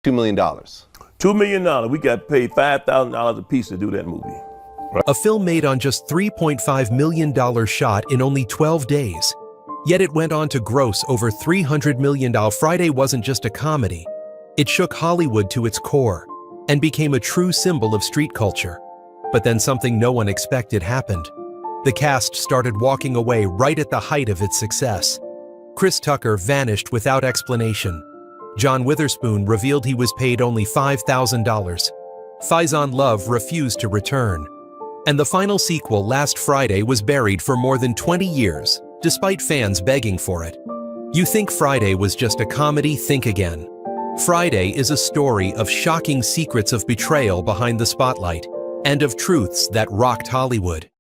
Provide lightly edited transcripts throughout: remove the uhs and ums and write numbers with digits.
$2 million. $2 million. We got paid $5,000 a piece to do that movie. A film made on just $3.5 million shot in only 12 days. Yet it went on to gross over $300 million. Friday wasn't just a comedy. It shook Hollywood to its core and became a true symbol of street culture. But then something no one expected happened. The cast started walking away right at the height of its success. Chris Tucker vanished without explanation. John Witherspoon revealed he was paid only $5,000. Faizon Love refused to return. And the final sequel, Last Friday, was buried for more than 20 years, despite fans begging for it. You think Friday was just a comedy? Think again. Friday is a story of shocking secrets of betrayal behind the spotlight and of truths that rocked Hollywood.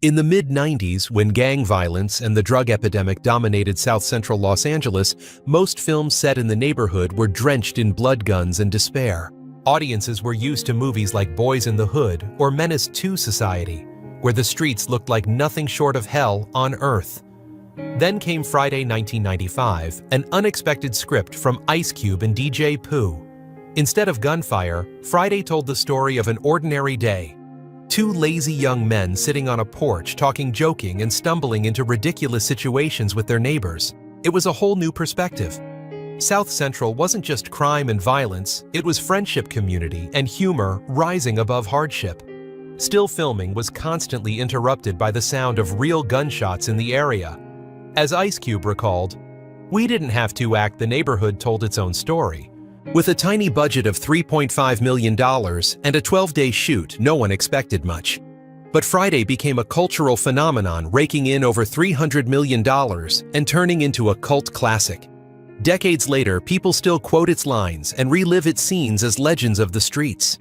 In the mid-90s, when gang violence and the drug epidemic dominated South Central Los Angeles, most films set in the neighborhood were drenched in blood guns and despair. Audiences were used to movies like Boys in the Hood or Menace II Society, where the streets looked like nothing short of hell on earth. Then came Friday 1995, an unexpected script from Ice Cube and DJ Pooh. Instead of gunfire, Friday told the story of an ordinary day. Two lazy young men sitting on a porch talking, joking, and stumbling into ridiculous situations with their neighbors. It was a whole new perspective. South Central wasn't just crime and violence, it was friendship, community, and humor rising above hardship. Still filming was constantly interrupted by the sound of real gunshots in the area. As Ice Cube recalled, "We didn't have to act, the neighborhood told its own story." With a tiny budget of $3.5 million and a 12-day shoot, no one expected much. But Friday became a cultural phenomenon, raking in over $300 million and turning into a cult classic. Decades later, people still quote its lines and relive its scenes as legends of the streets.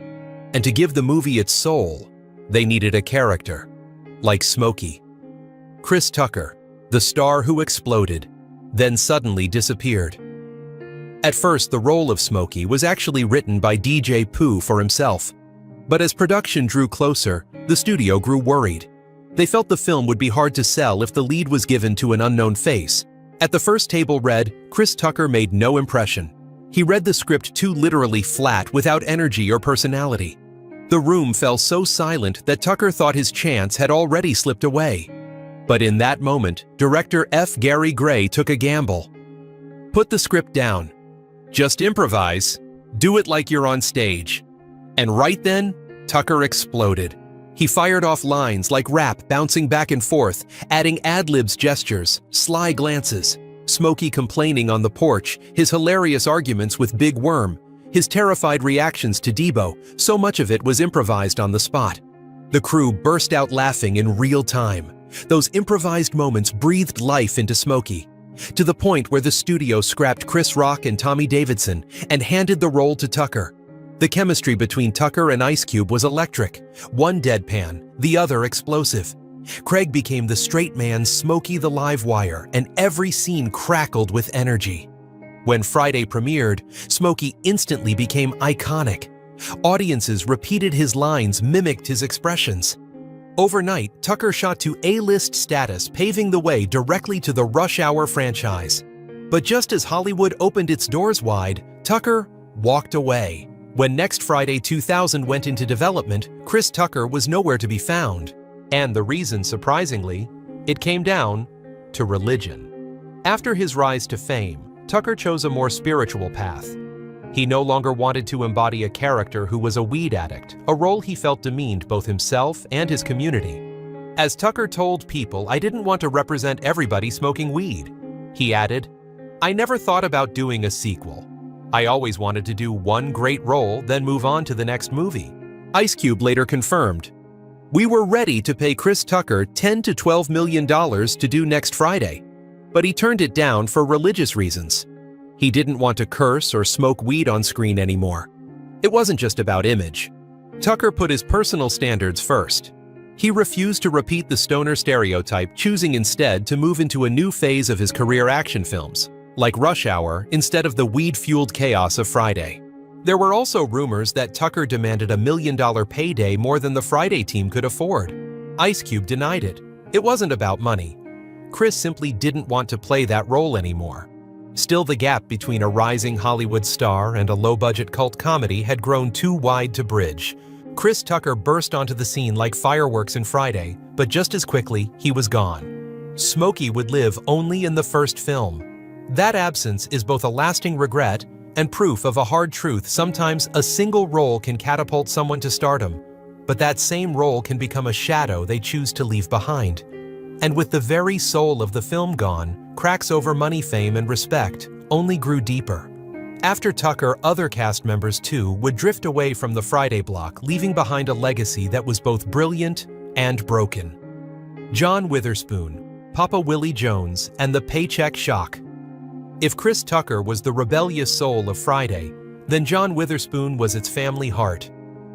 And to give the movie its soul, they needed a character, like Smokey. Chris Tucker, the star who exploded, then suddenly disappeared. At first, the role of Smokey was actually written by DJ Pooh for himself. But as production drew closer, the studio grew worried. They felt the film would be hard to sell if the lead was given to an unknown face. At the first table read, Chris Tucker made no impression. He read the script too literally flat, without energy or personality. The room fell so silent that Tucker thought his chance had already slipped away. But in that moment, director F. Gary Gray took a gamble. Put the script down. Just improvise. Do it like you're on stage. And right then, Tucker exploded. He fired off lines like rap, bouncing back and forth, adding ad-libs, gestures, sly glances, Smokey complaining on the porch, his hilarious arguments with Big Worm, his terrified reactions to Debo. So much of it was improvised on the spot. The crew burst out laughing in real time. Those improvised moments breathed life into Smokey, to the point where the studio scrapped Chris Rock and Tommy Davidson and handed the role to Tucker. The chemistry between Tucker and Ice Cube was electric, one deadpan, the other explosive. Craig became the straight man, Smokey the live wire, and every scene crackled with energy. When Friday premiered, Smokey instantly became iconic. Audiences repeated his lines, mimicked his expressions. Overnight, Tucker shot to A-list status, paving the way directly to the Rush Hour franchise. But just as Hollywood opened its doors wide, Tucker walked away. When Next Friday 2000 went into development, Chris Tucker was nowhere to be found. And the reason, surprisingly, it came down to religion. After his rise to fame, Tucker chose a more spiritual path. He no longer wanted to embody a character who was a weed addict, a role he felt demeaned both himself and his community. As Tucker told People, "I didn't want to represent everybody smoking weed." He added, "I never thought about doing a sequel. I always wanted to do one great role, then move on to the next movie." Ice Cube later confirmed, "We were ready to pay Chris Tucker $10 to $12 million to do Next Friday, but he turned it down for religious reasons. He didn't want to curse or smoke weed on screen anymore." It wasn't just about image. Tucker put his personal standards first. He refused to repeat the stoner stereotype, choosing instead to move into a new phase of his career, action films, like Rush Hour, instead of the weed-fueled chaos of Friday. There were also rumors that Tucker demanded $1 million payday, more than the Friday team could afford. Ice Cube denied it. It wasn't about money. Chris simply didn't want to play that role anymore. Still, the gap between a rising Hollywood star and a low-budget cult comedy had grown too wide to bridge. Chris Tucker burst onto the scene like fireworks in Friday, but just as quickly, he was gone. Smokey would live only in the first film. That absence is both a lasting regret and proof of a hard truth. Sometimes a single role can catapult someone to stardom, but that same role can become a shadow they choose to leave behind. And with the very soul of the film gone, cracks over money, fame, and respect only grew deeper. After Tucker, other cast members too would drift away from the Friday block, leaving behind a legacy that was both brilliant and broken. John Witherspoon, Papa Willie Jones, and the Paycheck Shock. If Chris Tucker was the rebellious soul of Friday, then John Witherspoon was its family heart.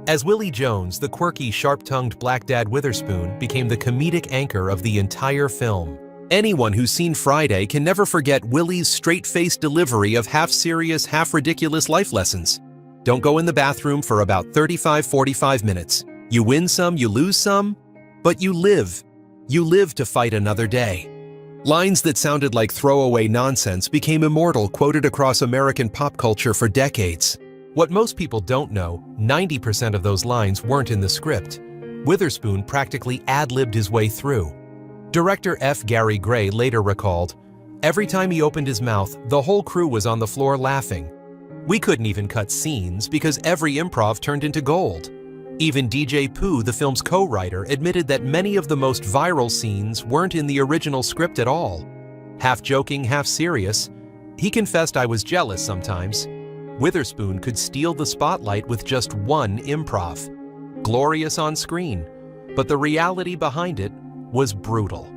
As Willie Jones, the quirky, sharp-tongued black dad Witherspoon became the comedic anchor of the entire film. Anyone who's seen Friday can never forget Willie's straight-faced delivery of half-serious, half-ridiculous life lessons. Don't go in the bathroom for about 35-45 minutes. You win some, you lose some, but you live. You live to fight another day. Lines that sounded like throwaway nonsense became immortal, quoted across American pop culture for decades. What most people don't know, 90% of those lines weren't in the script. Witherspoon practically ad-libbed his way through. Director F. Gary Gray later recalled, "Every time he opened his mouth, the whole crew was on the floor laughing. We couldn't even cut scenes because every improv turned into gold." Even DJ Pooh, the film's co-writer, admitted that many of the most viral scenes weren't in the original script at all. Half joking, half serious, he confessed, "I was jealous sometimes." Witherspoon could steal the spotlight with just one improv. Glorious on screen, but the reality behind it was brutal.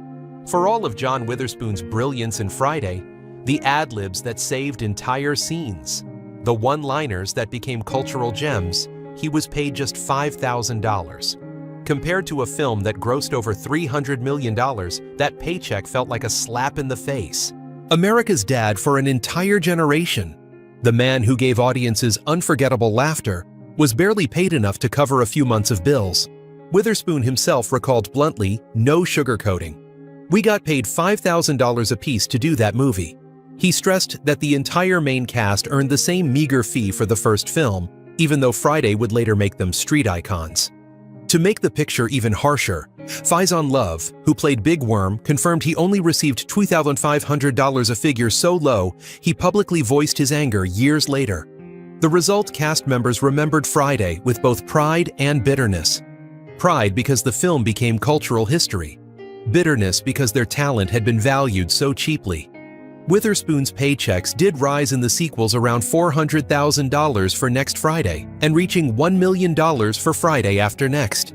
For all of John Witherspoon's brilliance in Friday, the ad-libs that saved entire scenes, the one-liners that became cultural gems, he was paid just $5,000. Compared to a film that grossed over $300 million, that paycheck felt like a slap in the face. America's dad for an entire generation, the man who gave audiences unforgettable laughter, was barely paid enough to cover a few months of bills. Witherspoon himself recalled bluntly, "No sugarcoating. We got paid $5,000 apiece to do that movie." He stressed that the entire main cast earned the same meager fee for the first film, even though Friday would later make them street icons. To make the picture even harsher, Faizon Love, who played Big Worm, confirmed he only received $2,500, a figure so low he publicly voiced his anger years later. The result, cast members remembered Friday with both pride and bitterness. Pride because the film became cultural history. Bitterness because their talent had been valued so cheaply. Witherspoon's paychecks did rise in the sequels, around $400,000 for Next Friday, and reaching $1 million for Friday After Next.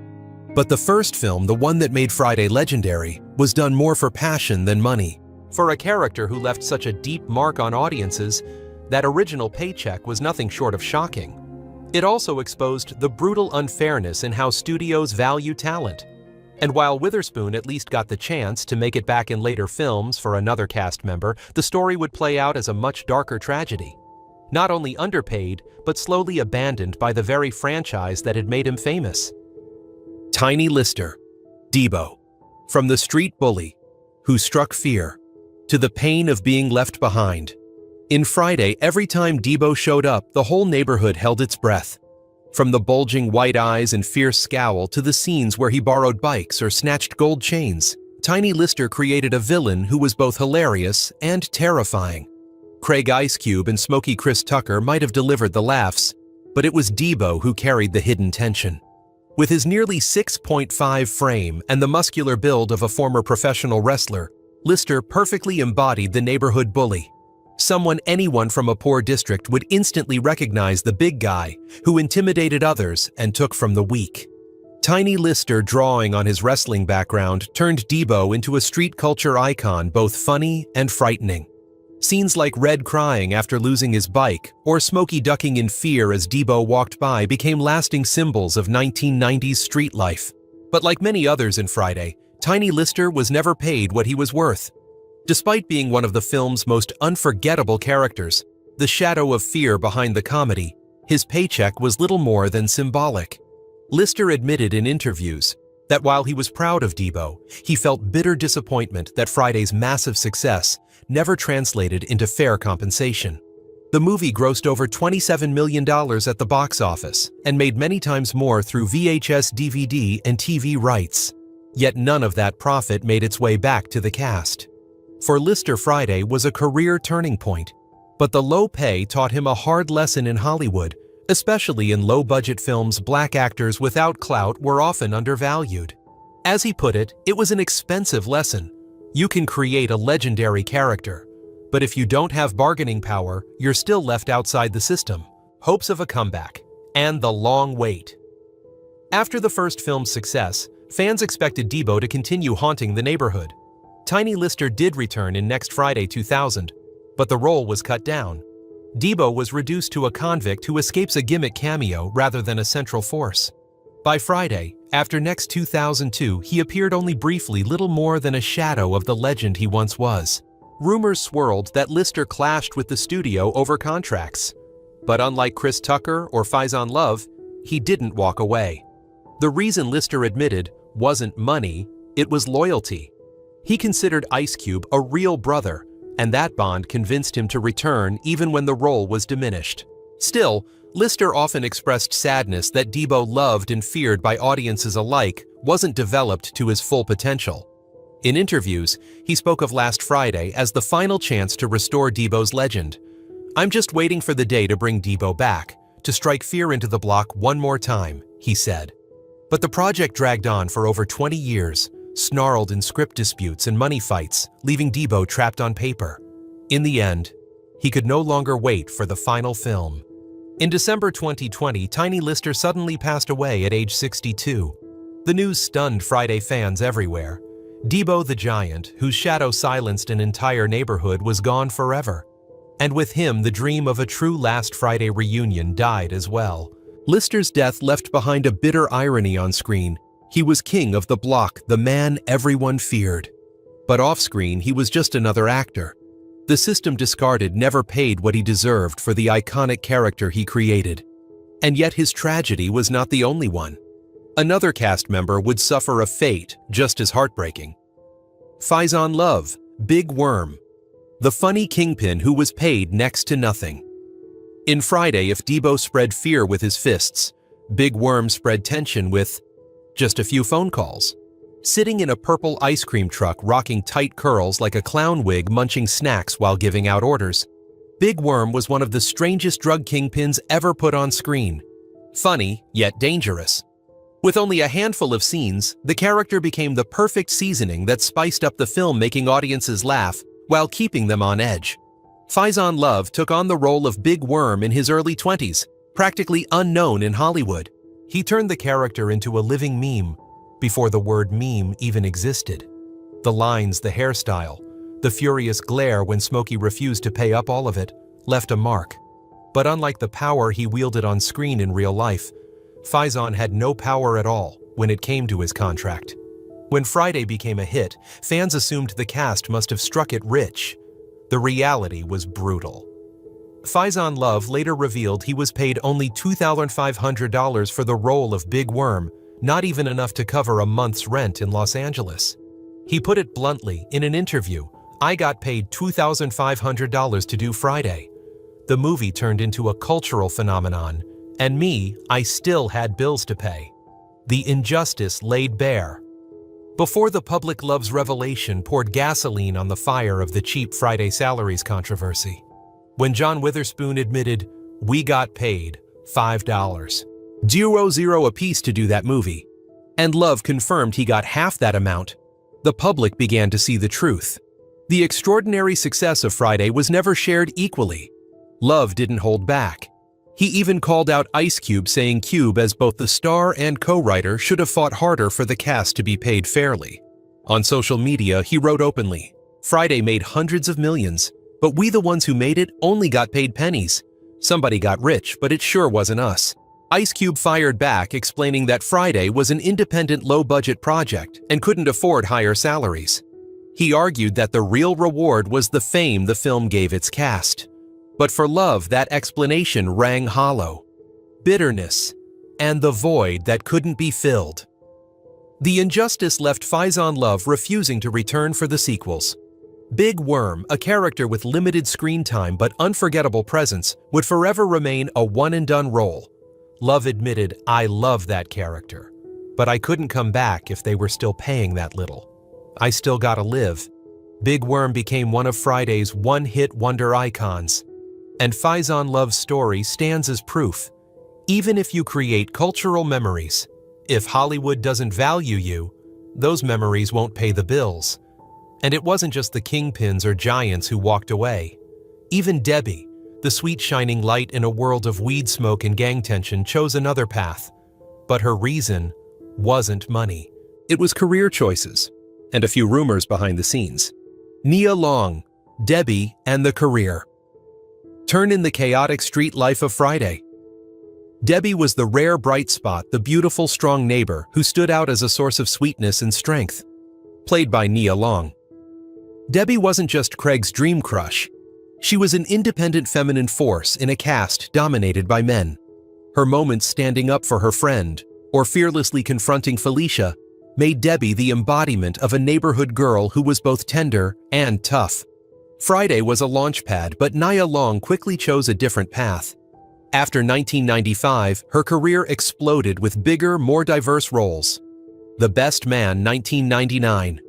But the first film, the one that made Friday legendary, was done more for passion than money. For a character who left such a deep mark on audiences, that original paycheck was nothing short of shocking. It also exposed the brutal unfairness in how studios value talent. And while Witherspoon at least got the chance to make it back in later films for another cast member, the story would play out as a much darker tragedy. Not only underpaid, but slowly abandoned by the very franchise that had made him famous. Tiny Lister, Debo. From the street bully, who struck fear, to the pain of being left behind. In Friday, every time Debo showed up, the whole neighborhood held its breath. From the bulging white eyes and fierce scowl to the scenes where he borrowed bikes or snatched gold chains, Tiny Lister created a villain who was both hilarious and terrifying. Craig Ice Cube and Smokey Chris Tucker might have delivered the laughs, but it was Debo who carried the hidden tension. With his nearly 6.5 frame and the muscular build of a former professional wrestler, Lister perfectly embodied the neighborhood bully. Someone anyone from a poor district would instantly recognize the big guy who intimidated others and took from the weak. Tiny Lister, drawing on his wrestling background, turned Debo into a street culture icon, both funny and frightening. Scenes like Red crying after losing his bike or Smokey ducking in fear as Debo walked by became lasting symbols of 1990s street life. But like many others in Friday, Tiny Lister was never paid what he was worth. Despite being one of the film's most unforgettable characters, the shadow of fear behind the comedy, his paycheck was little more than symbolic. Lister admitted in interviews, That while he was proud of Debo, he felt bitter disappointment that Friday's massive success never translated into fair compensation. The movie grossed over $27 million at the box office and made many times more through VHS, DVD, and TV rights. Yet none of that profit made its way back to the cast. For Lister, Friday was a career turning point, but the low pay taught him a hard lesson in Hollywood. Especially in low-budget films, black actors without clout were often undervalued. As he put it, it was an expensive lesson. You can create a legendary character, but if you don't have bargaining power, you're still left outside the system. Hopes of a comeback, and the long wait. After the first film's success, fans expected Debo to continue haunting the neighborhood. Tiny Lister did return in Next Friday 2000, but the role was cut down. Debo was reduced to a convict who escapes a gimmick cameo rather than a central force. By Friday, after Next 2002, he appeared only briefly, little more than a shadow of the legend he once was. Rumors swirled that Lister clashed with the studio over contracts. But unlike Chris Tucker or Faizon Love, he didn't walk away. The reason Lister admitted wasn't money, it was loyalty. He considered Ice Cube a real brother, and that bond convinced him to return even when the role was diminished. Still, Lister often expressed sadness that Debo, loved and feared by audiences alike, wasn't developed to his full potential. In interviews, he spoke of Last Friday as the final chance to restore Debo's legend. "I'm just waiting for the day to bring Debo back, to strike fear into the block one more time," he said. But the project dragged on for over 20 years, snarled in script disputes and money fights, leaving Debo trapped on paper. In the end, he could no longer wait for the final film. In December 2020, Tiny Lister suddenly passed away at age 62. The news stunned Friday fans everywhere. Debo the Giant, whose shadow silenced an entire neighborhood, was gone forever. And with him, the dream of a true Last Friday reunion died as well. Lister's death left behind a bitter irony on screen. He was king of the block, the man everyone feared. But off-screen, he was just another actor. The system discarded, never paid what he deserved for the iconic character he created. And yet his tragedy was not the only one. Another cast member would suffer a fate just as heartbreaking. Faizon Love, Big Worm, the funny kingpin who was paid next to nothing. In Friday, if Debo spread fear with his fists, Big Worm spread tension with just a few phone calls. Sitting in a purple ice cream truck, rocking tight curls like a clown wig, munching snacks while giving out orders, Big Worm was one of the strangest drug kingpins ever put on screen. Funny, yet dangerous. With only a handful of scenes, the character became the perfect seasoning that spiced up the film, making audiences laugh while keeping them on edge. Faizon Love took on the role of Big Worm in his early 20s, practically unknown in Hollywood. He turned the character into a living meme before the word meme even existed. The lines, the hairstyle, the furious glare when Smokey refused to pay up, all of it left a mark. But unlike the power he wielded on screen in real life, Faizon had no power at all when it came to his contract. When Friday became a hit, fans assumed the cast must have struck it rich. The reality was brutal. Faizon Love later revealed he was paid only $2,500 for the role of Big Worm, not even enough to cover a month's rent in Los Angeles. He put it bluntly in an interview, "I got paid $2,500 to do Friday. The movie turned into a cultural phenomenon, and me, I still had bills to pay." The injustice laid bare. Before the public love's revelation poured gasoline on the fire of the cheap Friday salaries controversy. When John Witherspoon admitted, "We got paid $5.00 apiece to do that movie," and Love confirmed he got half that amount, the public began to see the truth. The extraordinary success of Friday was never shared equally. Love didn't hold back. He even called out Ice Cube, saying Cube, as both the star and co-writer, should have fought harder for the cast to be paid fairly. On social media, he wrote openly, "Friday made hundreds of millions, but we, the ones who made it, only got paid pennies. Somebody got rich, but it sure wasn't us." Ice Cube fired back, explaining that Friday was an independent, low-budget project and couldn't afford higher salaries. He argued that the real reward was the fame the film gave its cast. But for Love, that explanation rang hollow. Bitterness and the void that couldn't be filled. The injustice left Faizon Love refusing to return for the sequels. Big Worm, a character with limited screen time but unforgettable presence, would forever remain a one-and-done role. Love admitted, "I love that character, but I couldn't come back if they were still paying that little. I still gotta live." Big Worm became one of Friday's one-hit wonder icons. And Faizon Love's story stands as proof. Even if you create cultural memories, if Hollywood doesn't value you, those memories won't pay the bills. And it wasn't just the kingpins or giants who walked away. Even Debbie, the sweet shining light in a world of weed smoke and gang tension, chose another path. But her reason wasn't money. It was career choices, and a few rumors behind the scenes. Nia Long, Debbie, and the career. Turn in the chaotic street life of Friday. Debbie was the rare bright spot, the beautiful, strong neighbor who stood out as a source of sweetness and strength. Played by Nia Long. Debbie wasn't just Craig's dream crush. She was an independent feminine force in a cast dominated by men. Her moments standing up for her friend, or fearlessly confronting Felicia, made Debbie the embodiment of a neighborhood girl who was both tender and tough. Friday was a launchpad, but Nia Long quickly chose a different path. After 1995, her career exploded with bigger, more diverse roles. The Best Man, 1999,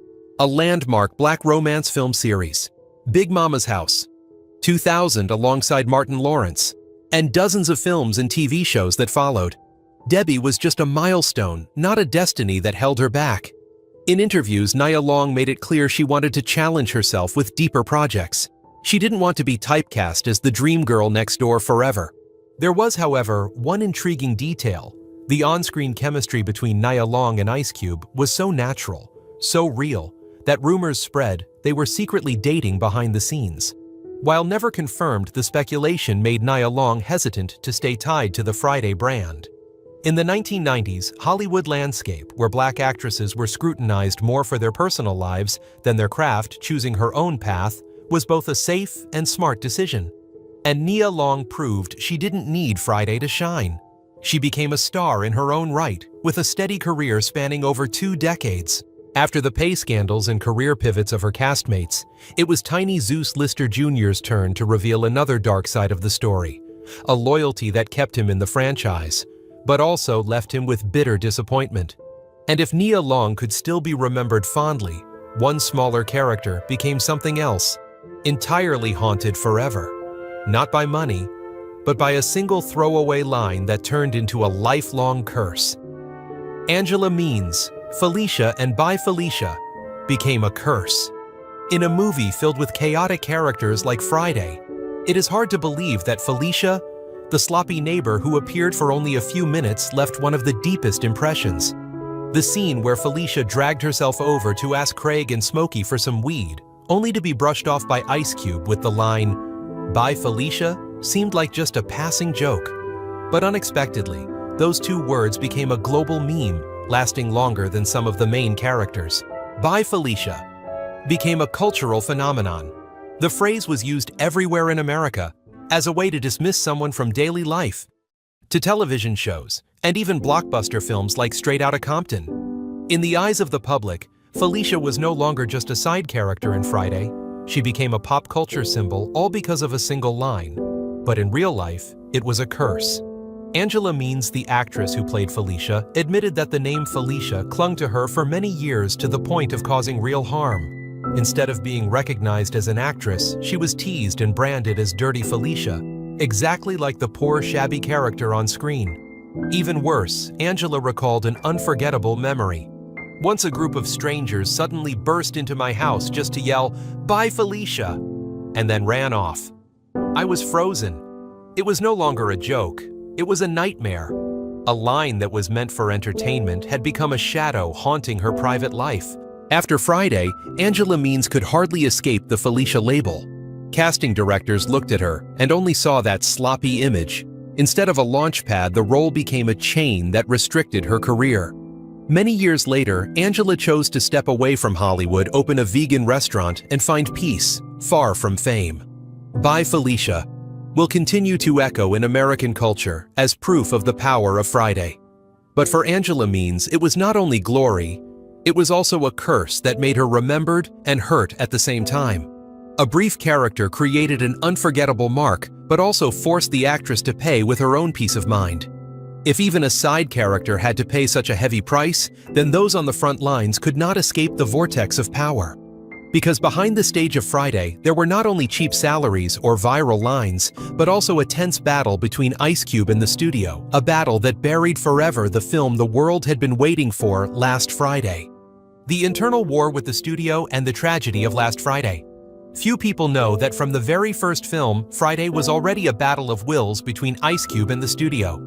a landmark black romance film series. Big Mama's House, 2000, alongside Martin Lawrence, and dozens of films and TV shows that followed. Debbie was just a milestone, not a destiny that held her back. In interviews, Nia Long made it clear she wanted to challenge herself with deeper projects. She didn't want to be typecast as the dream girl next door forever. There was, however, one intriguing detail. The on-screen chemistry between Nia Long and Ice Cube was so natural, so real, that rumors spread they were secretly dating behind the scenes. While never confirmed, the speculation made Nia Long hesitant to stay tied to the Friday brand. In the 1990s, Hollywood landscape, where black actresses were scrutinized more for their personal lives than their craft, choosing her own path was both a safe and smart decision. And Nia Long proved she didn't need Friday to shine. She became a star in her own right, with a steady career spanning over 2 decades. After the pay scandals and career pivots of her castmates, it was Tiny Zeus Lister Jr.'s turn to reveal another dark side of the story, a loyalty that kept him in the franchise, but also left him with bitter disappointment. And if Nia Long could still be remembered fondly, one smaller character became something else, entirely haunted forever. Not by money, but by a single throwaway line that turned into a lifelong curse. Angela Means, Felicia, and By Felicia became a curse. In a movie filled with chaotic characters like Friday, it is hard to believe that Felicia, the sloppy neighbor who appeared for only a few minutes, left one of the deepest impressions. The scene where Felicia dragged herself over to ask Craig and Smokey for some weed, only to be brushed off by Ice Cube with the line, "By Felicia," seemed like just a passing joke. But unexpectedly, those 2 words became a global meme, lasting longer than some of the main characters. By Felicia became a cultural phenomenon. The phrase was used everywhere in America as a way to dismiss someone from daily life, to television shows, and even blockbuster films like Straight Outta Compton. In the eyes of the public, Felicia was no longer just a side character in Friday. She became a pop culture symbol, all because of a single line. But in real life, it was a curse. Angela Means, the actress who played Felicia, admitted that the name Felicia clung to her for many years to the point of causing real harm. Instead of being recognized as an actress, she was teased and branded as Dirty Felicia, exactly like the poor, shabby character on screen. Even worse, Angela recalled an unforgettable memory. Once a group of strangers suddenly burst into my house just to yell, "Bye, Felicia," and then ran off. I was frozen. It was no longer a joke. It was a nightmare. A line that was meant for entertainment had become a shadow haunting her private life. After Friday, Angela Means could hardly escape the Felicia label. Casting directors looked at her and only saw that sloppy image. Instead of a launchpad, the role became a chain that restricted her career. Many years later, Angela chose to step away from Hollywood, open a vegan restaurant, and find peace, far from fame. By Felicia will continue to echo in American culture as proof of the power of Friday. But for Angela Means, it was not only glory, It was also a curse that made her remembered and hurt at the same time. A brief character created an unforgettable mark, but also forced the actress to pay with her own peace of mind. If even a side character had to pay such a heavy price, then those on the front lines could not escape the vortex of power. Because behind the stage of Friday, there were not only cheap salaries or viral lines, but also a tense battle between Ice Cube and the studio, a battle that buried forever the film the world had been waiting for Last Friday. The internal war with the studio and the tragedy of Last Friday. Few people know that from the very first film, Friday was already a battle of wills between Ice Cube and the studio.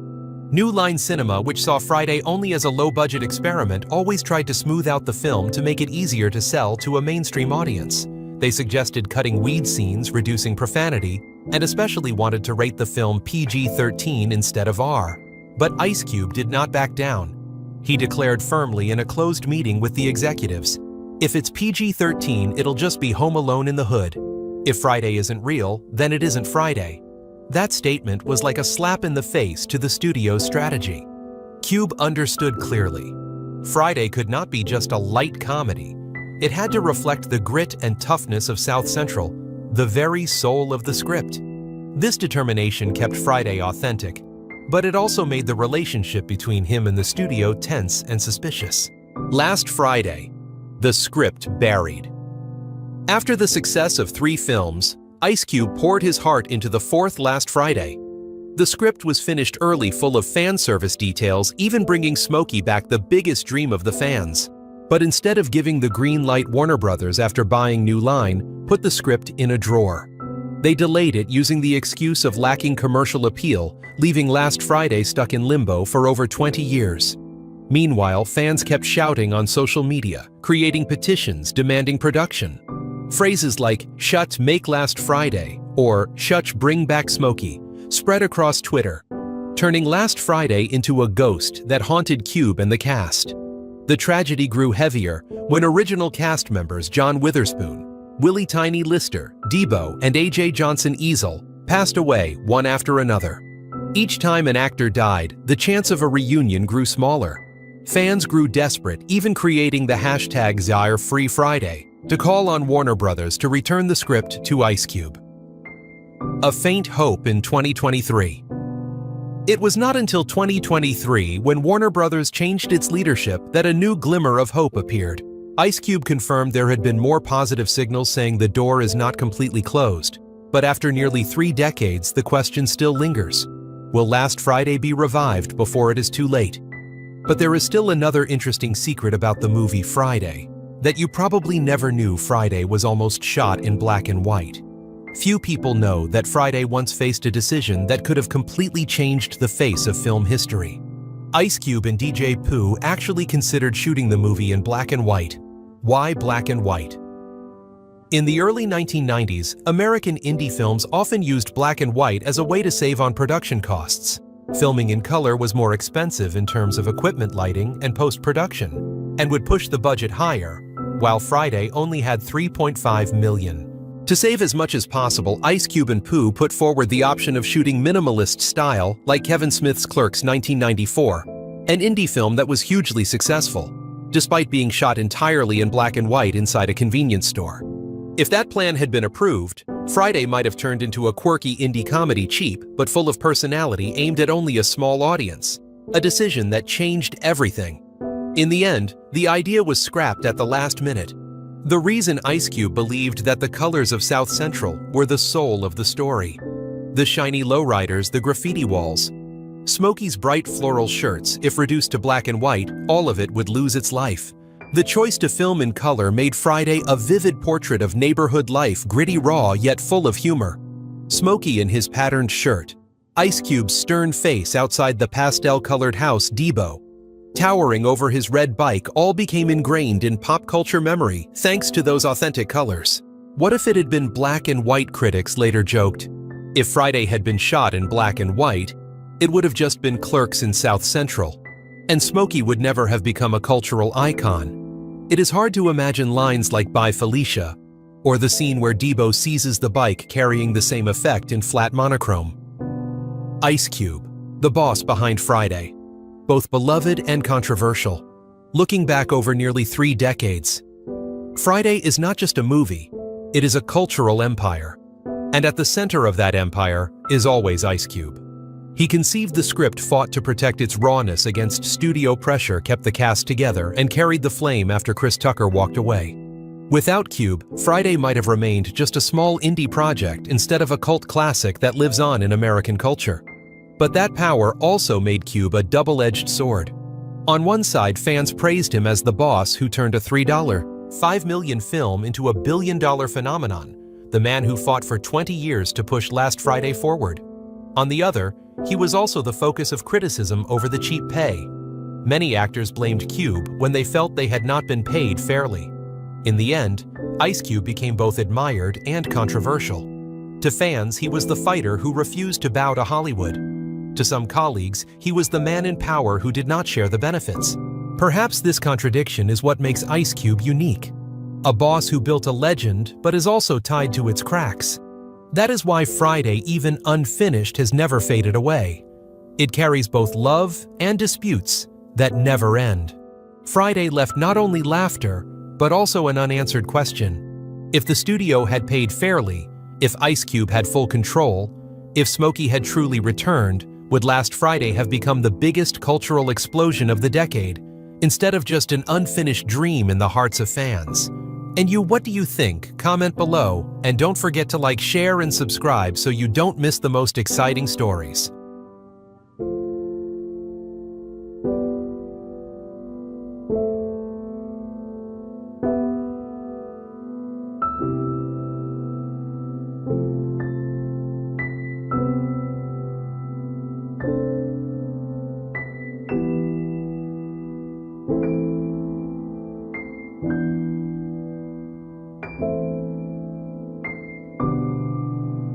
New Line Cinema, which saw Friday only as a low-budget experiment, always tried to smooth out the film to make it easier to sell to a mainstream audience. They suggested cutting weed scenes, reducing profanity, and especially wanted to rate the film PG-13 instead of R. But Ice Cube did not back down. He declared firmly in a closed meeting with the executives, "If it's PG-13, it'll just be Home Alone in the Hood. If Friday isn't real, then it isn't Friday." That statement was like a slap in the face to the studio's strategy. Cube understood clearly. Friday could not be just a light comedy. It had to reflect the grit and toughness of South Central, the very soul of the script. This determination kept Friday authentic, but it also made the relationship between him and the studio tense and suspicious. Last Friday, the script buried. After the success of 3 films, Ice Cube poured his heart into the 4th Last Friday. The script was finished early, full of fan service details, even bringing Smokey back, the biggest dream of the fans. But instead of giving the green light, Warner Brothers, after buying New Line, put the script in a drawer. They delayed it using the excuse of lacking commercial appeal, leaving Last Friday stuck in limbo for over 20 years. Meanwhile, fans kept shouting on social media, creating petitions demanding production. Phrases like "Shut, make Last Friday" or "Shut, bring back Smokey" spread across Twitter, turning Last Friday into a ghost that haunted Cube and the cast. The tragedy grew heavier when original cast members John Witherspoon, Willie Tiny Lister, Debo, and A.J. Johnson Easel passed away one after another. Each time an actor died, the chance of a reunion grew smaller. Fans grew desperate, even creating the hashtag #ZaireFreeFriday to call on Warner Brothers to return the script to Ice Cube. A faint hope in 2023. It was not until 2023, when Warner Brothers changed its leadership, that a new glimmer of hope appeared. Ice Cube confirmed there had been more positive signals saying the door is not completely closed. But after nearly 3 decades, the question still lingers. Will Last Friday be revived before it is too late? But there is still another interesting secret about the movie Friday, that you probably never knew Friday was almost shot in black and white. Few people know that Friday once faced a decision that could have completely changed the face of film history. Ice Cube and DJ Pooh actually considered shooting the movie in black and white. Why black and white? In the early 1990s, American indie films often used black and white as a way to save on production costs. Filming in color was more expensive in terms of equipment, lighting, and post-production, and would push the budget higher, while Friday only had $3.5 million. To save as much as possible, Ice Cube and Pooh put forward the option of shooting minimalist style, like Kevin Smith's Clerks 1994, an indie film that was hugely successful, despite being shot entirely in black and white inside a convenience store. If that plan had been approved, Friday might have turned into a quirky indie comedy, cheap but full of personality, aimed at only a small audience, a decision that changed everything. In the end, the idea was scrapped at the last minute. The reason Ice Cube believed that the colors of South Central were the soul of the story. The shiny lowriders, the graffiti walls. Smokey's bright floral shirts, if reduced to black and white, all of it would lose its life. The choice to film in color made Friday a vivid portrait of neighborhood life, gritty, raw, yet full of humor. Smokey in his patterned shirt. Ice Cube's stern face outside the pastel-colored house, Debo, towering over his red bike, all became ingrained in pop culture memory thanks to those authentic colors. What if it had been black and white, critics later joked? If Friday had been shot in black and white, it would have just been Clerks in South Central, and Smokey would never have become a cultural icon. It is hard to imagine lines like "Bye Felicia," or the scene where Debo seizes the bike carrying the same effect in flat monochrome. Ice Cube, the boss behind Friday. Both beloved and controversial. Looking back over nearly 3 decades, Friday is not just a movie, it is a cultural empire. And at the center of that empire is always Ice Cube. He conceived the script, fought to protect its rawness against studio pressure, kept the cast together, and carried the flame after Chris Tucker walked away. Without Cube, Friday might have remained just a small indie project instead of a cult classic that lives on in American culture. But that power also made Cube a double-edged sword. On one side, fans praised him as the boss who turned a $3.5 million film into a billion-dollar phenomenon, the man who fought for 20 years to push Last Friday forward. On the other, he was also the focus of criticism over the cheap pay. Many actors blamed Cube when they felt they had not been paid fairly. In the end, Ice Cube became both admired and controversial. To fans, he was the fighter who refused to bow to Hollywood. To some colleagues, he was the man in power who did not share the benefits. Perhaps this contradiction is what makes Ice Cube unique. A boss who built a legend but is also tied to its cracks. That is why Friday, even unfinished, has never faded away. It carries both love and disputes that never end. Friday left not only laughter, but also an unanswered question. If the studio had paid fairly, if Ice Cube had full control, if Smokey had truly returned, would Last Friday have become the biggest cultural explosion of the decade, instead of just an unfinished dream in the hearts of fans? And you, what do you think? Comment below, and don't forget to like, share, and subscribe so you don't miss the most exciting stories.